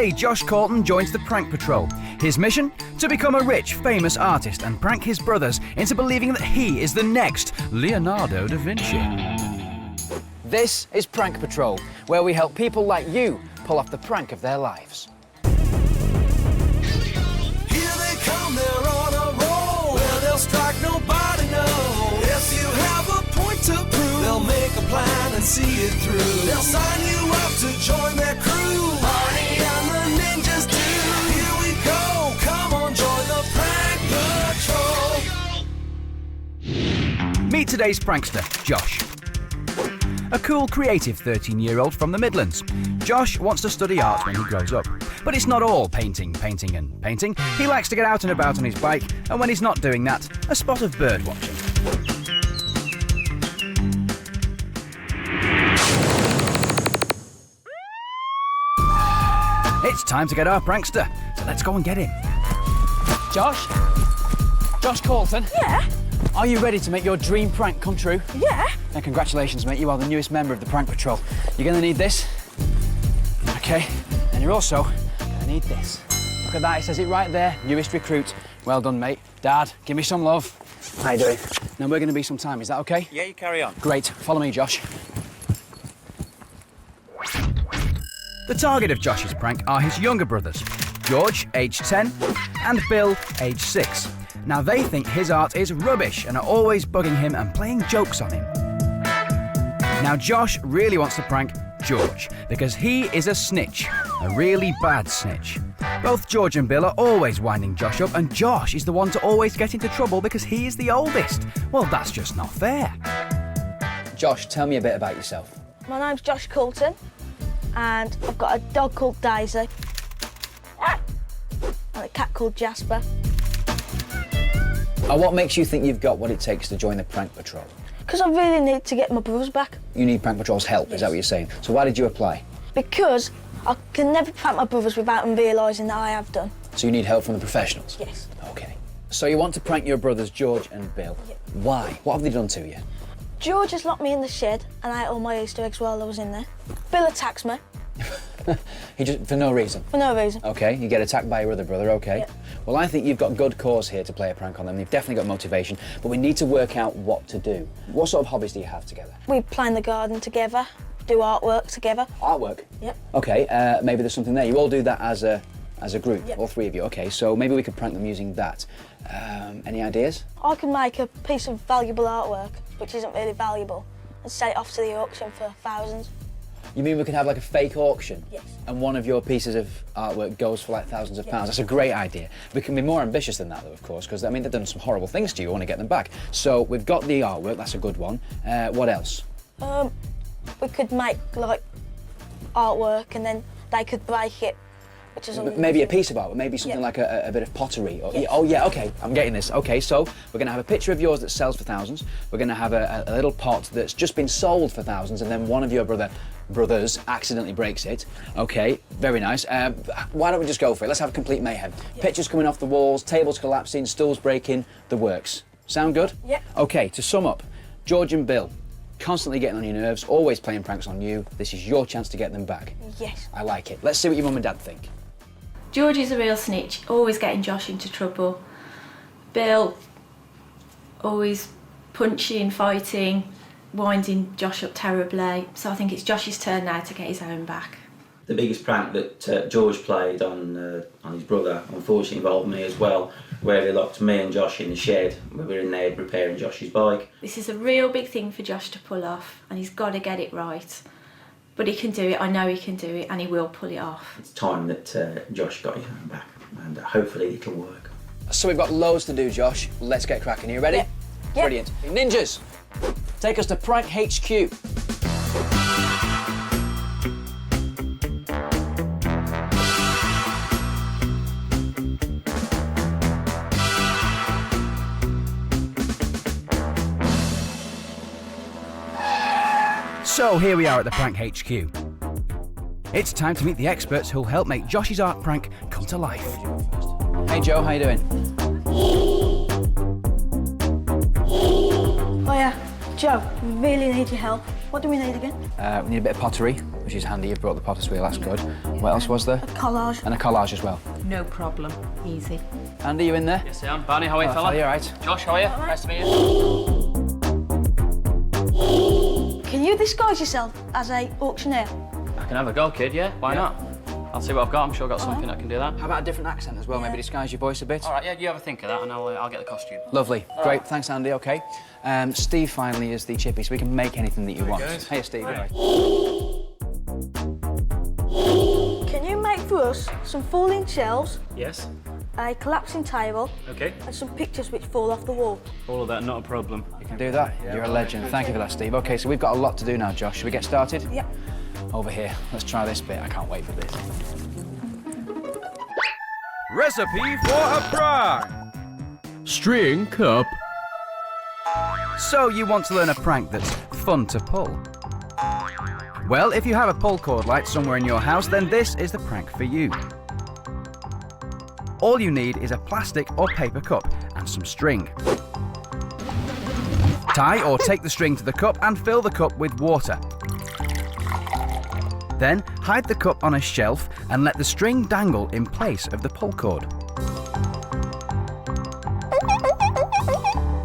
Today, Josh Colton joins the Prank Patrol. His mission? To become a rich, famous artist and prank his brothers into believing that he is the next Leonardo da Vinci. This is Prank Patrol, where we help people like you pull off the prank of their lives. Here they come, they're on a roll. Where they'll strike, nobody knows. If you have a point to prove, they'll make a plan and see it through. They'll sign you up to join their crew. Barney and the ninjas do. Here we go, come on, join the Prank Patrol. Meet today's prankster, Josh. A cool, creative 13-year-old from the Midlands. Josh wants to study art when he grows up. But it's not all painting. He likes to get out and about on his bike, and when he's not doing that, a spot of bird watching. It's time to get our prankster, so let's go and get him. Josh? Josh Colton? Yeah? Are you ready to make your dream prank come true? Yeah? Then congratulations, mate. You are the newest member of the Prank Patrol. You're going to need this. OK. And you're also going to need this. Look at that. It says it right there. Newest recruit. Well done, mate. Dad, give me some love. How you doing? Now, we're going to be some time. Is that OK? Yeah, you carry on. Great. Follow me, Josh. The target of Josh's prank are his younger brothers, George, aged 10, and Bill, aged 6. Now, they think his art is rubbish and are always bugging him and playing jokes on him. Now, Josh really wants to prank George because he is a snitch, a really bad snitch. Both George and Bill are always winding Josh up, and Josh is the one to always get into trouble because he is the oldest. Well, that's just not fair. Josh, tell me a bit about yourself. My name's Josh Colton, and I've got a dog called Daisy and a cat called Jasper. What makes you think you've got what it takes to join the Prank Patrol? Because I really need to get my brothers back. You need Prank Patrol's help, Yes. Is that what you're saying? So why did you apply? Because I can never prank my brothers without them realising that I have done. So you need help from the professionals? Yes. OK. So you want to prank your brothers George and Bill? Yep. Why? What have they done to you? George has locked me in the shed and I ate all my Easter eggs while I was in there. Bill attacks me. For no reason? For no reason. OK, you get attacked by your other brother, OK. Yep. Well, I think you've got good cause here to play a prank on them. You've definitely got motivation, but we need to work out what to do. What sort of hobbies do you have together? We play in the garden together, do artwork together. Artwork? Yep. OK, maybe there's something there. You all do that as a group, Yep. all three of you. OK, so maybe we could prank them using that. Any ideas? I can make a piece of valuable artwork, which isn't really valuable, and sell it off to the auction for thousands. You mean we could have like a fake auction? Yes. And one of your pieces of artwork goes for like thousands of Yes. pounds? That's a great idea. We can be more ambitious than that though, of course, because I mean, they've done some horrible things to you, we want to get them back. So we've got the artwork, that's a good one. What else? We could make like artwork and then they could break it, which is Maybe a piece of art, maybe something Yeah. like a bit of pottery. Or, Yes. Oh yeah, okay, I'm getting this. Okay, so we're going to have a picture of yours that sells for thousands. We're going to have a little pot that's just been sold for thousands, and then one of your brothers accidentally breaks it. Okay, very nice. Why don't we just go for it? Let's have complete mayhem. Yeah. Pictures coming off the walls, tables collapsing, stools breaking, the works. Sound good? Yeah. Okay, to sum up, George and Bill, constantly getting on your nerves, always playing pranks on you. This is your chance to get them back. Yes. I like it. Let's see what your mum and dad think. George is a real snitch, always getting Josh into trouble. Bill, always punching, fighting, winding Josh up terribly. So I think it's Josh's turn now to get his own back. The biggest prank that George played on his brother, unfortunately, involved me as well, where they locked me and Josh in the shed. We were in there repairing Josh's bike. This is a real big thing for Josh to pull off, and he's got to get it right. But he can do it, I know he can do it, and he will pull it off. It's time that Josh got his own back, and hopefully it'll work. So we've got loads to do, Josh. Let's get cracking. Are you ready? Yep. Yep. Brilliant. Ninjas, take us to Prank HQ. So here we are at the Prank HQ. It's time to meet the experts who'll help make Josh's art prank come to life. Hey Joe, how you doing? Oh yeah, Joe, we really need your help. What do we need again? We need a bit of pottery, which is handy. You've brought the potter's wheel, that's good. What else was there? A collage. And a collage as well. No problem. Easy. Andy, you in there? Yes, I am. Barney, how are you, Hello, fella? you all right? Josh, how are you? Nice to meet you. Can you disguise yourself as a auctioneer? I can have a go, kid, yeah? Why not? I'll see what I've got. I'm sure I've got something that can do that. How about a different accent as well? Maybe disguise your voice a bit? All right, yeah, you have a think of that and I'll get the costume. Lovely. Great. Thanks, Andy. OK. Steve finally is the chippy, so we can make anything that you want. good. Hey, Steve. Right. Can you make for us some falling shelves, Yes. a collapsing table, Okay. and some pictures which fall off the wall? All of that, not a problem. You can do that. You're a legend. Thank you for that, Steve. OK, so we've got a lot to do now, Josh. Should we get started? Yep. Over here. Let's try this bit. I can't wait for this. Recipe for a prank. String cup. So you want to learn a prank that's fun to pull? Well, if you have a pull cord light somewhere in your house, then this is the prank for you. All you need is a plastic or paper cup and some string. Tie or take the string to the cup and fill the cup with water. Then hide the cup on a shelf and let the string dangle in place of the pull cord.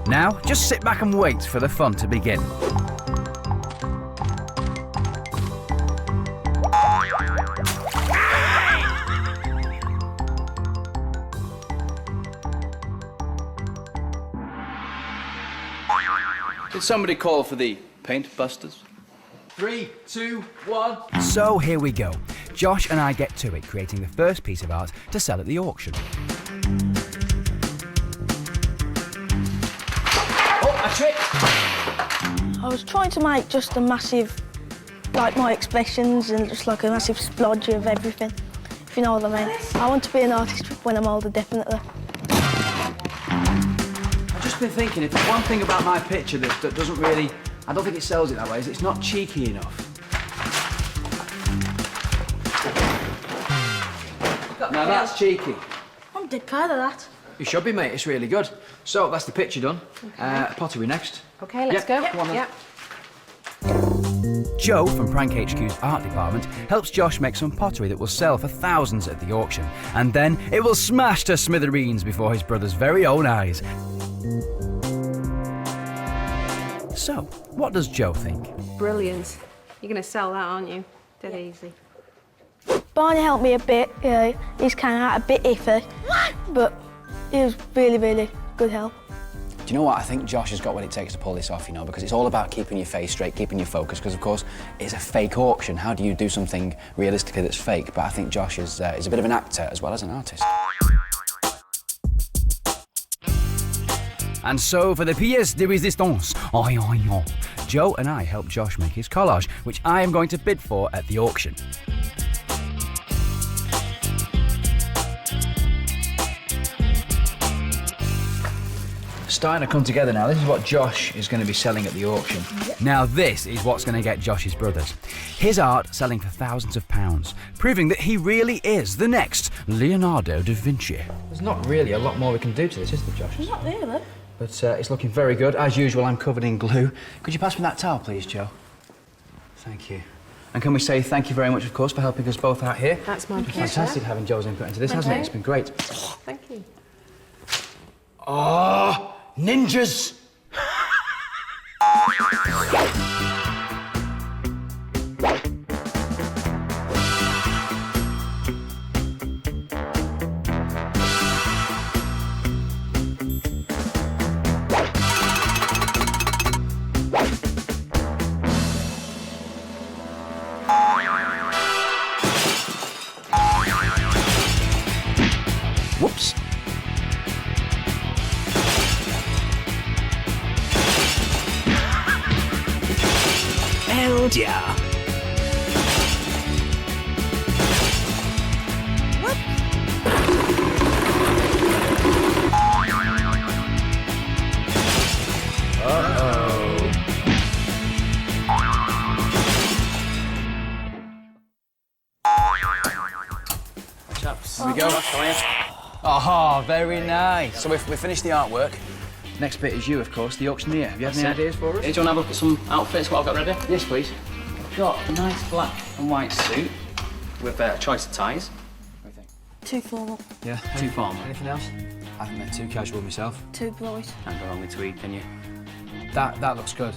Now, just sit back and wait for the fun to begin. Did somebody call for the paint busters? 3, 2, 1. So here we go. Josh and I get to it, creating the first piece of art to sell at the auction. Oh, a trick! I was trying to make just a massive, like my expressions and just like a massive splodge of everything, if you know what I mean. I want to be an artist when I'm older, definitely. I've just been thinking, if there's one thing about my picture that doesn't really, I don't think it sells it that way, is it's not cheeky enough. Now that's cheeky. I'm dead proud of that. You should be, mate. It's really good. So that's the picture done. Pottery next. OK, let's go. Go on then. Yep. Joe from Prank HQ's art department helps Josh make some pottery that will sell for thousands at the auction, and then it will smash to smithereens before his brother's very own eyes. So, what does Joe think? Brilliant. You're going to sell that, aren't you? Dead easy. Barney helped me a bit. He's kind of a bit iffy, but he was really, really good help. Do you know what? I think Josh has got what it takes to pull this off, you know, because it's all about keeping your face straight, keeping your focus, because, of course, it's a fake auction. How do you do something realistically that's fake? But I think Josh is a bit of an actor as well as an artist. And so, for the pièce de résistance, Joe and I helped Josh make his collage, which I am going to bid for at the auction. Starting to come together now. This is what Josh is going to be selling at the auction. Now this is what's going to get Josh's brothers. His art selling for thousands of pounds, proving that he really is the next Leonardo da Vinci. There's not really a lot more we can do to this, is there, Josh? Not really. But it's looking very good. As usual, I'm covered in glue. Could you pass me that towel, please, Joe? Thank you. And can we say thank you very much, of course, for helping us both out here? That's my It's been pleasure. fantastic having Joe's input into this, hasn't it? It's been great. Thank you. Oh, ninjas! Whoops. Yeah. Chaps. Here we go. Oh, very nice. So we've finished the artwork. Next bit is you, of course, the auctioneer. Have you had any ideas for us? Do you want to have a look at some outfits, what I've got ready? Yes, please. We've got a nice black and white suit with a choice of ties. What do you think? Too formal, Yeah. Too formal. Anything else? I think they're too casual myself. too bright. Can't go wrong with tweed, can you? That looks good.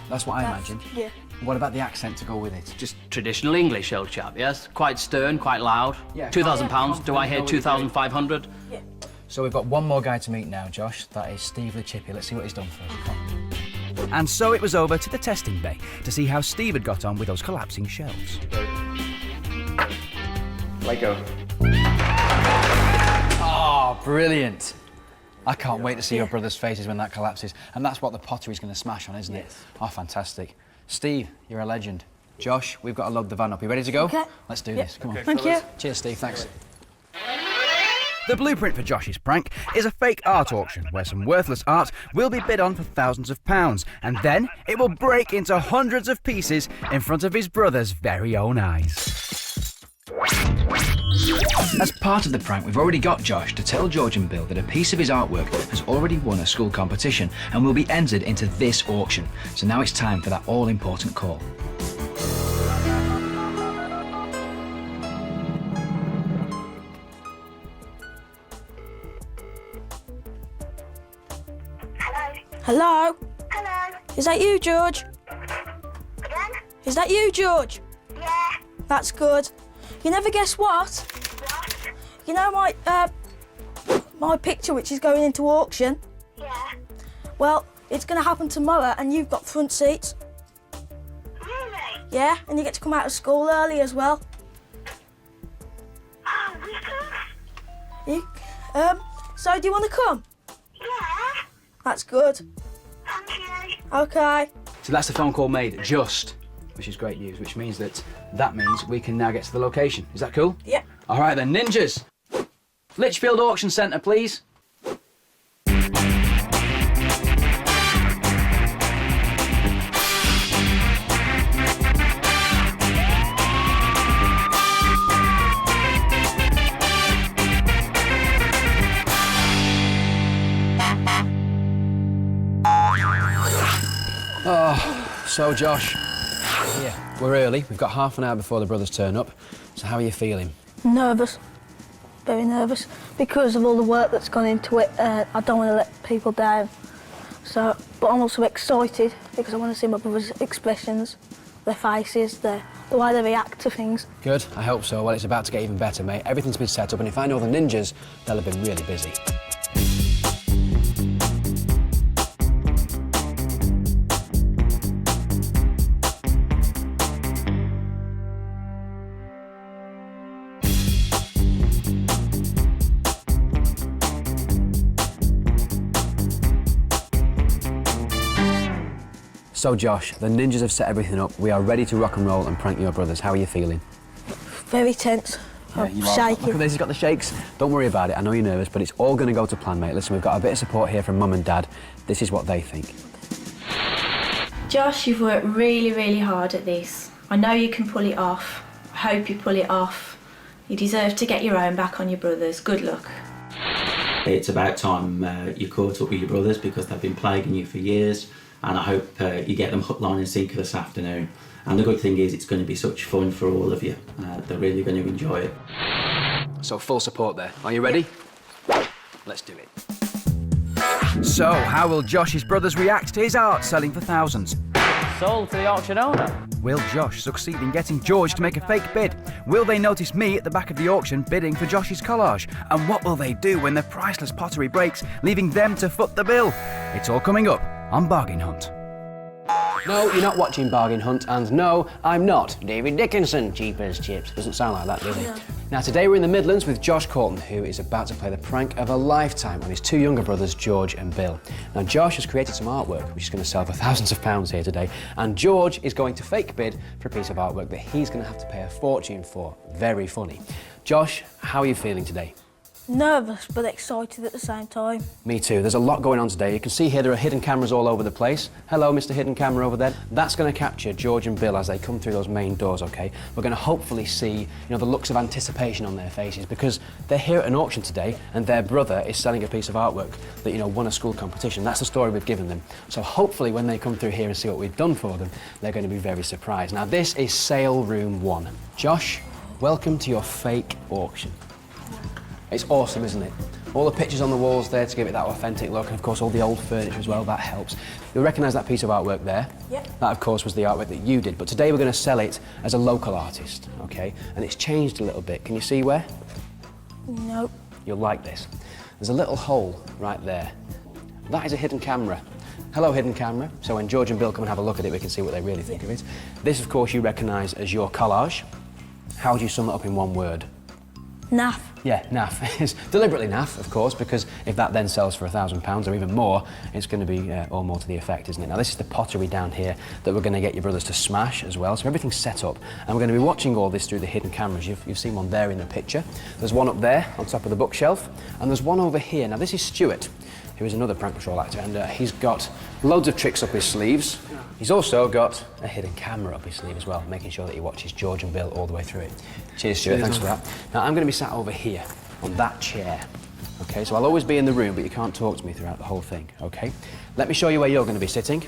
That's what I imagined. Yeah. What about the accent to go with it? Just traditional English, old chap, yes? Quite stern, quite loud. Yeah, £2,000. Do I hear 2,500? Yeah. So we've got one more guy to meet now, Josh. That is Steve Chippy. Let's see what he's done for us. Come. And so it was over to the testing bay to see how Steve had got on with those collapsing shelves. Let go. Oh, brilliant. I can't wait to see your brother's faces when that collapses. And that's what the pottery's going to smash on, isn't it? Oh, fantastic. Steve, you're a legend. Josh, we've got to load the van up. You ready to go? Okay. Let's do this. Come on. Thank you. Cheers, Steve. Thanks. The blueprint for Josh's prank is a fake art auction where some worthless art will be bid on for thousands of pounds, and then it will break into hundreds of pieces in front of his brother's very own eyes. As part of the prank, we've already got Josh to tell George and Bill that a piece of his artwork has already won a school competition and will be entered into this auction. So now it's time for that all-important call. Hello? Hello. Is that you, George? Again? Is that you, George? Yeah. That's good. You never guess what? What? You know my picture which is going into auction? Yeah. Well, it's going to happen tomorrow and you've got front seats. Really? Yeah, and you get to come out of school early as well. Oh, wicked. You, so do you want to come? Yeah. That's good. Thank you. Okay. So that's the phone call made, just, which is great news, which means that means we can now get to the location. Is that cool? Yep. All right then, ninjas. Litchfield Auction Centre, please. Oh, so Josh, yeah, we're early. We've got half an hour before the brothers turn up. So how are you feeling? Nervous. Very nervous because of all the work that's gone into it. I don't want to let people down. So, but I'm also excited because I want to see my brother's expressions, their faces, the way they react to things. Good, I hope so. Well, it's about to get even better, mate. Everything's been set up, and if I know the ninjas, they'll have been really busy. So Josh, the ninjas have set everything up. We are ready to rock and roll and prank your brothers. How are you feeling? Very tense. I'm Look shaking. at this, he's got the shakes. Don't worry about it, I know you're nervous, but it's all going to go to plan, mate. Listen, we've got a bit of support here from Mum and Dad. This is what they think. Josh, you've worked really, really hard at this. I know you can pull it off. I hope you pull it off. You deserve to get your own back on your brothers. Good luck. It's about time you caught up with your brothers because they've been plaguing you for years, and I hope you get them hook, line and sinker this afternoon. And the good thing is it's going to be such fun for all of you. They're really going to enjoy it. So full support there. Are you ready? Let's do it. So, how will Josh's brothers react to his art selling for thousands? Sold to the auction owner. Will Josh succeed in getting George to make a fake bid? Will they notice me at the back of the auction bidding for Josh's collage? And what will they do when the priceless pottery breaks, leaving them to foot the bill? It's all coming up on Bargain Hunt. No, you're not watching Bargain Hunt, and no, I'm not David Dickinson, cheap as chips. Doesn't sound like that, does it? No. Now, today we're in the Midlands with Josh Colton, who is about to play the prank of a lifetime on his two younger brothers, George and Bill. Now, Josh has created some artwork, which is going to sell for thousands of pounds here today, and George is going to fake bid for a piece of artwork that he's going to have to pay a fortune for. Very funny. Josh, how are you feeling today? Nervous but excited at the same time. Me too. There's a lot going on today. You can see here there are hidden cameras all over the place. Hello, Mr. Hidden Camera over there. That's going to capture George and Bill as they come through those main doors, OK? We're going to hopefully see, the looks of anticipation on their faces because they're here at an auction today and their brother is selling a piece of artwork that, won a school competition. That's the story we've given them. So hopefully when they come through here and see what we've done for them, they're going to be very surprised. Now, this is Sale Room 1. Josh, welcome to your fake auction. It's awesome, isn't it? All the pictures on the walls there to give it that authentic look, and of course all the old furniture as well, that helps. You'll recognise that piece of artwork there. Yep. That, of course, was the artwork that you did, but today we're going to sell it as a local artist, OK? And it's changed a little bit. Can you see where? Nope. You'll like this. There's a little hole right there. That is a hidden camera. Hello, hidden camera. So when George and Bill come and have a look at it, we can see what they really think of it. This, of course, you recognise as your collage. How would you sum it up in one word? Naff. Yeah, naff. It's deliberately naff, of course, because if that then sells for £1,000 or even more, it's going to be all more to the effect, isn't it? Now, this is the pottery down here that we're going to get your brothers to smash as well. So everything's set up, and we're going to be watching all this through the hidden cameras. You've seen one there in the picture. There's one up there on top of the bookshelf, and there's one over here. Now, this is Stuart, who is another Prank Patrol actor, and he's got loads of tricks up his sleeves. He's also got a hidden camera up his sleeve as well, making sure that he watches George and Bill all the way through it. Cheers, Stuart, thanks for that. Now, I'm going to be sat over here on that chair. OK, so I'll always be in the room, but you can't talk to me throughout the whole thing, OK? Let me show you where you're going to be sitting.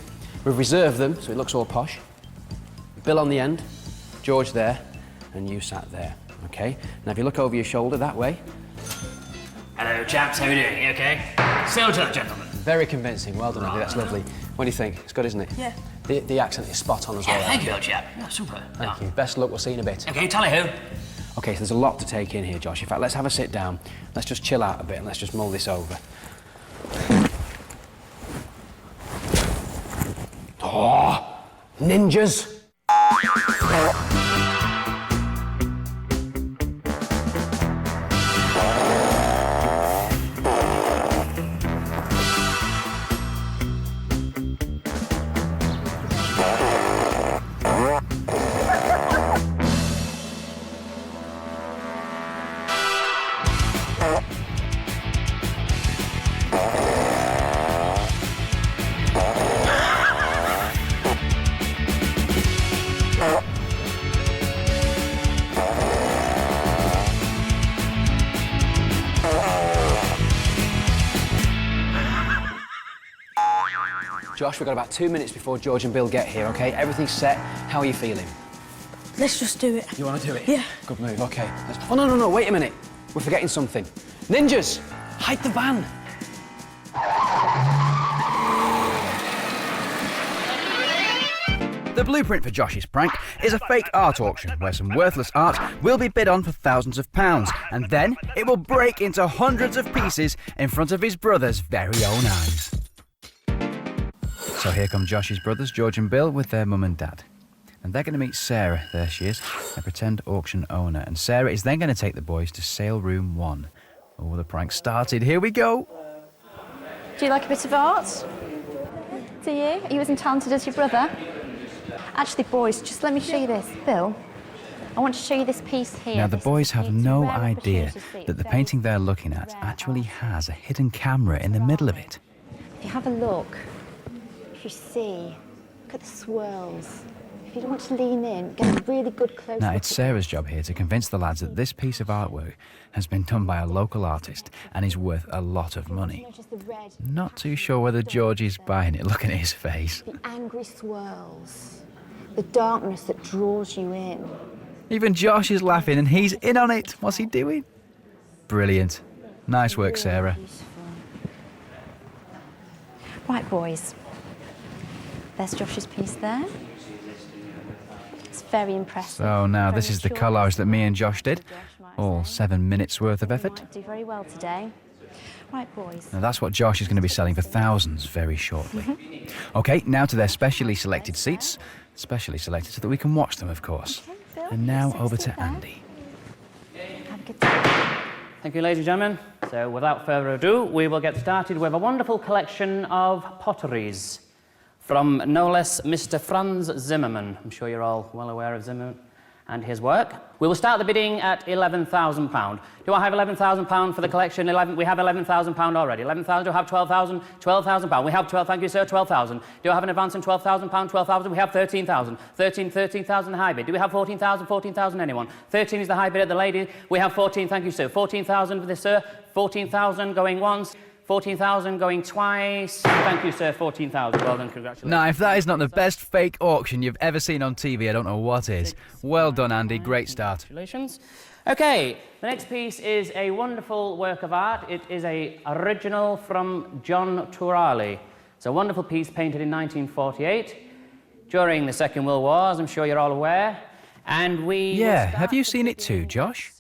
We've reserved them, so it looks all posh. Bill on the end, George there, and you sat there, OK? Now, if you look over your shoulder that way... Hello, chaps. How are you doing? You OK? So to the gentleman. Very convincing. Well done, Andy. That's lovely. What do you think? It's good, isn't it? Yeah. The accent is spot on as well. Yeah, thank you, old chap. Yeah, super. Thank you. Best luck. We'll see you in a bit. OK, tally-ho. OK, so there's a lot to take in here, Josh. In fact, let's have a sit down. Let's just chill out a bit and let's just mull this over. Oh, ninjas! Josh, we've got about 2 minutes before George and Bill get here, OK? Everything's set. How are you feeling? Let's just do it. You want to do it? Yeah. Good move, OK. Oh, no, wait a minute. We're forgetting something. Ninjas, hide the van. The blueprint for Josh's prank is a fake art auction where some worthless art will be bid on for thousands of pounds, and then it will break into hundreds of pieces in front of his brother's very own eyes. So here come Josh's brothers, George and Bill, with their mum and dad. And they're going to meet Sarah, there she is, a pretend auction owner. And Sarah is then going to take the boys to Sale Room 1. Oh, the prank started. Here we go. Do you like a bit of art? Do you? Are you as talented as your brother? Actually, boys, just let me show you this. Bill, I want to show you this piece here. Now, the boys have no idea that the painting they're looking at actually has a hidden camera in the middle of it. If you have a look, if you see, look at the swirls. If you want to lean in, get a really good close Now, look it's at Sarah's job here to convince the lads that this piece of artwork has been done by a local artist and is worth a lot of money. Notice the red. Not too sure whether George is buying it, looking at his face. The angry swirls. The darkness that draws you in. Even Josh is laughing and he's in on it. What's he doing? Brilliant. Nice work, Sarah. Beautiful. Right, boys. There's Josh's piece there. It's very impressive. So now Very this is the short. collage that me and Josh did. All 7 minutes worth of effort. Might do very well today. Right, boys. Now that's what Josh is going to be selling for thousands very shortly. OK, now to their specially selected seats. Specially selected so that we can watch them, of course. Okay, Bill, And now sit over to there. Andy. Have a good time. Thank you, ladies and gentlemen. So, without further ado, we will get started with a wonderful collection of potteries from no less Mr. Franz Zimmermann. I'm sure you're all well aware of Zimmermann. and his work. We will start the bidding at £11,000. Do I have £11,000 for the collection? We have £11,000 already. 11,000. Do I have 12,000? £12,000. We have 12. Thank you, sir. 12,000. Do I have an advance on £12,000? 12,000. We have 13,000. 13,000 the high bid. Do we have 14,000? 14,000. Anyone? 13 is the high bid at the lady. We have 14. Thank you, sir. 14,000 for this, sir. 14,000 going once. 14,000 going twice. Thank you, sir. 14,000. Well done. Congratulations. Now, if that is not the best fake auction you've ever seen on TV, I don't know what is. Well done, Andy. Great start. Congratulations. Okay, the next piece is a wonderful work of art. It is an original from John Turali. It's a wonderful piece painted in 1948 during the Second World War, as I'm sure you're all aware. And we... Yeah, have you seen it too, Josh?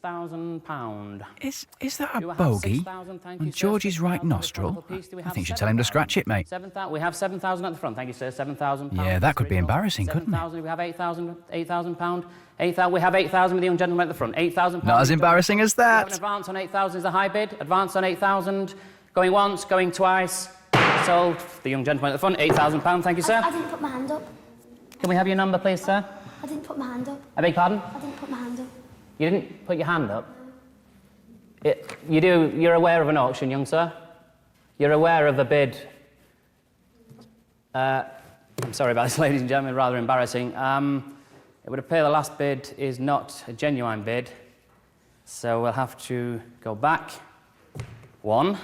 £6,000. Is that a bogey on George's right nostril? I think you should tell him to scratch it, mate. We have 7,000 at the front. Thank you, sir. 7,000. Yeah, that could be embarrassing, couldn't it? We have 8,000. £8,000. 8,000. We have 8,000 with the young gentleman at the front. £8,000. Not as embarrassing as We have that. an advance on 8,000 is the high bid. Advance on 8,000. Going once, going twice. Sold. The young gentleman at the front. £8,000. Thank you, sir. I didn't put my hand up. Can we have your number, please, sir? I didn't put my hand up. I beg pardon? I didn't put my hand up. You didn't put your hand up? You're aware of an auction, young sir? You're aware of a bid? I'm sorry about this, ladies and gentlemen, rather embarrassing. It would appear the last bid is not a genuine bid, so we'll have to go back one.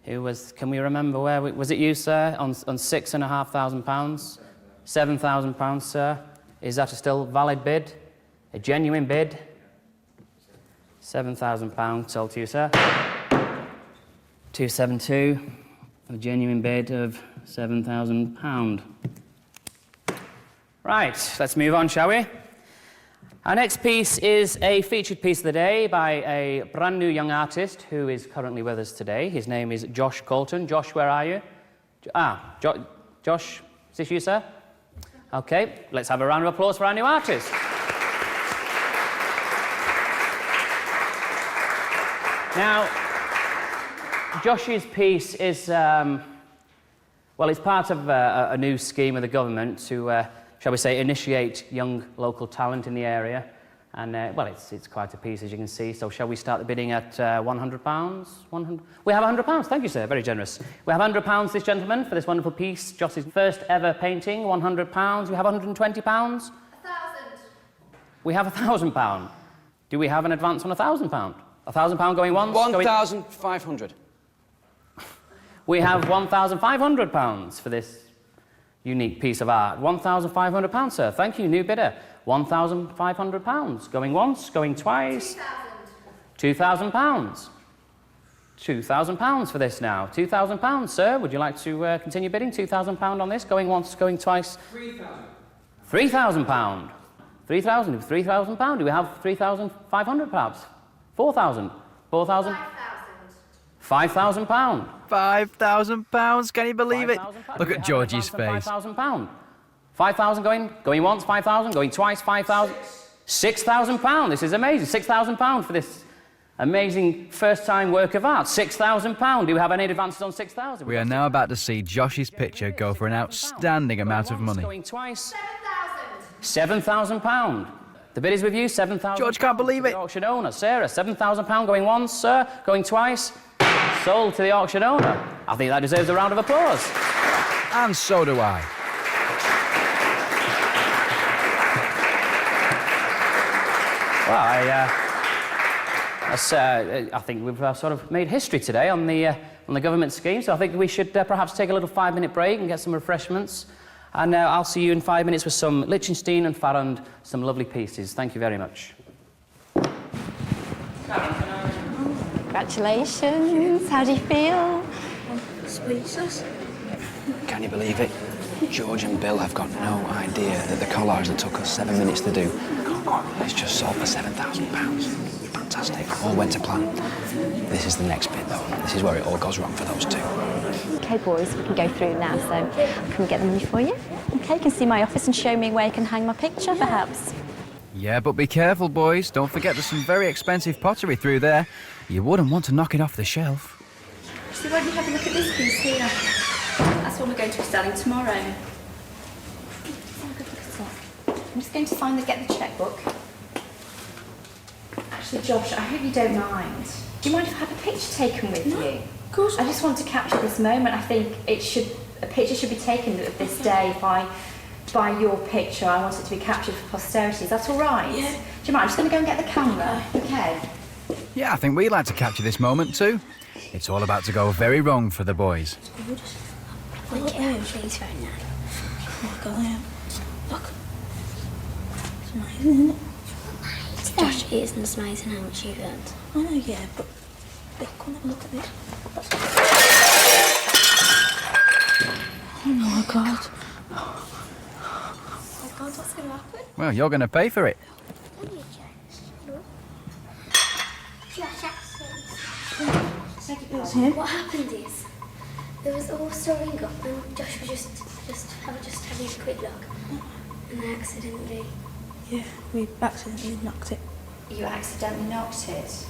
Can we remember where, was it you, sir, on £6,500? £7,000, sir. Is that a still valid bid? A genuine bid? £7,000 sold to you, sir. 272, a genuine bid of £7,000. Right, let's move on, shall we? Our next piece is a featured piece of the day by a brand new young artist who is currently with us today. His name is Josh Colton. Josh, where are you? Josh, is this you, sir? Okay, let's have a round of applause for our new artist. Now, Josh's piece is, it's part of a new scheme of the government to, shall we say, initiate young local talent in the area. And, it's quite a piece, as you can see. So shall we start the bidding at £100? We have £100. Thank you, sir. Very generous. We have £100, this gentleman, for this wonderful piece. Josh's first ever painting, £100. We have £120. £1,000. We have £1,000. Do we have an advance on £1,000? £1,000 going once? 1,500. We have £1,500 for this unique piece of art. £1,500, sir. Thank you, new bidder. £1,500. Going once, going twice. £2,000. £2,000 for this now. £2,000, sir. Would you like to continue bidding? £2,000 on this. Going once, going twice. £3,000. £3,000. Do we have £3,500 perhaps? £4,000. £4,000. £5,000. £5,000. Can you believe it? Look at Georgie's face. £5,000. 5,000 going once, 5,000 going twice, 5,000. £6,000. This is amazing. £6,000 for this amazing first-time work of art. £6,000. Do we have any advances on 6,000? We are now about to see Josh's picture go for an outstanding amount of money. Going twice. £7,000. The bid is with you, £7,000. George can't believe it. Auction owner, Sarah, £7,000 going once, sir, going twice. Sold to the auction owner. I think that deserves a round of applause. And so do I. Well, I think we've sort of made history today on the government scheme, so I think we should perhaps take a little 5-minute break and get some refreshments. And I'll see you in 5 minutes with some Liechtenstein and Farrand, some lovely pieces. Thank you very much. Congratulations. How do you feel? Speechless. Can you believe it? George and Bill have got no idea that the collage that took us 7 minutes to do, it's just sold for £7,000. Fantastic. All went to plan. This is the next bit, though. This is where it all goes wrong for those two. OK, boys, we can go through now, so can we get the money for you? OK, you can see my office and show me where you can hang my picture, perhaps. Yeah, but be careful, boys. Don't forget there's some very expensive pottery through there. You wouldn't want to knock it off the shelf. So why don't you have a look at this piece here? That's what we're going to be selling tomorrow. Let's have a good look at it. I'm just going to get the checkbook. Actually, Josh, I hope you don't mind. Do you mind if I have a picture taken with you? Of course. I just want to capture this moment. I think a picture should be taken of this day by your picture. I want it to be captured for posterity. Is that all right? Yeah. Do you mind? I'm just going to go and get the camera. Okay. Yeah, I think we'd like to capture this moment too. It's all about to go very wrong for the boys. Look at Ashley's phone now. Oh, God, yeah. Look. It's amazing, isn't it? Josh, it isn't amazing how much you've earned. I know, yeah, but come and look at this. Oh my God. Oh God, what's going to happen? Well, you're going to pay for it. What happened is there was a horse ring up and Josh was just having a quick look and I accidentally. Yeah, we accidentally knocked it. You accidentally knocked it.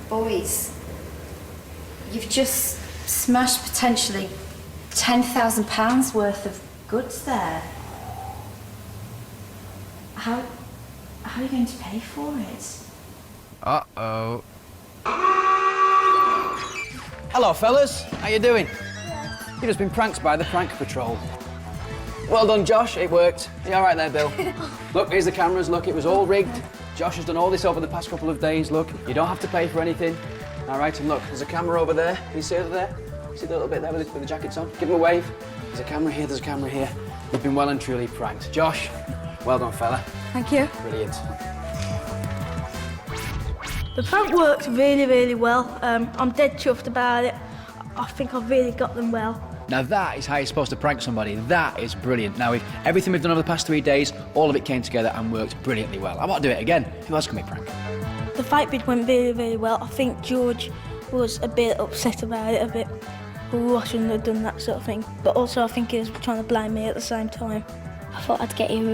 Boys, you've just smashed potentially £10,000 worth of goods there. How are you going to pay for it? Uh-oh. Hello, fellas. How you doing? You've just been pranked by the prank patrol. Well done, Josh. It worked. You all right there, Bill? Look, here's the cameras. Look, it was all rigged. Josh has done all this over the past couple of days. Look, you don't have to pay for anything. All right, and look, there's a camera over there. Can you see over there? See the little bit there with the jackets on? Give him a wave. There's a camera here, there's a camera here. You've been well and truly pranked. Josh, well done, fella. Thank you. Brilliant. The prank worked really, really well. I'm dead chuffed about it. I think I've really got them well. Now that is how you're supposed to prank somebody. That is brilliant. Now, if everything we've done over the past 3 days, all of it came together and worked brilliantly well. I want to do it again. Who else can we prank? The fight bit went really, really well. I think George was a bit upset about it, a bit, oh, I shouldn't have done that sort of thing. But also I think he was trying to blame me at the same time. I thought I'd get him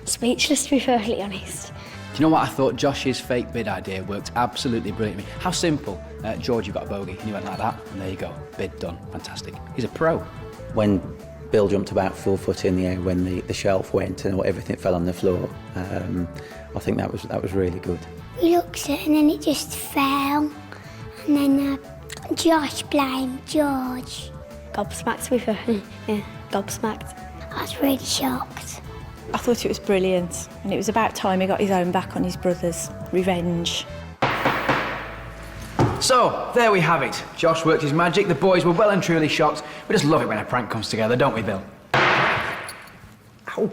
speechless to be perfectly honest. Do you know what? I thought Josh's fake bid idea worked absolutely brilliantly. How simple. George, you've got a bogey. And you went like that, and there you go. Bid done. Fantastic. He's a pro. When Bill jumped about 4 foot in the air when the shelf went and everything fell on the floor, I think that was really good. We looked at it and then it just fell. And then Josh blamed George. Gobsmacked with her. Yeah, gobsmacked. I was really shocked. I thought it was brilliant, and it was about time he got his own back on his brothers. Revenge. So, there we have it. Josh worked his magic, the boys were well and truly shocked. We just love it when a prank comes together, don't we, Bill? Ow.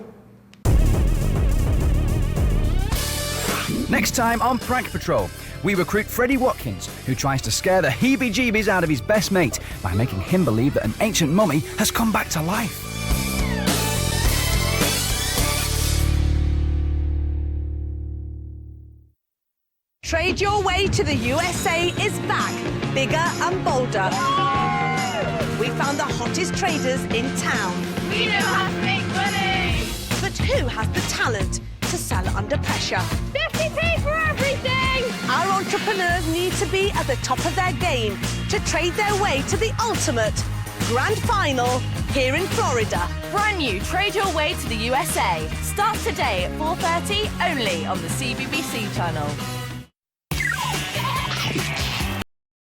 Next time on Prank Patrol, we recruit Freddie Watkins, who tries to scare the heebie-jeebies out of his best mate by making him believe that an ancient mummy has come back to life. Trade Your Way to the USA is back, bigger and bolder. We found the hottest traders in town. We know how to make money! But who has the talent to sell under pressure? 50p for everything! Our entrepreneurs need to be at the top of their game to trade their way to the ultimate grand final here in Florida. Brand new Trade Your Way to the USA. Starts today at 4:30 only on the CBBC channel.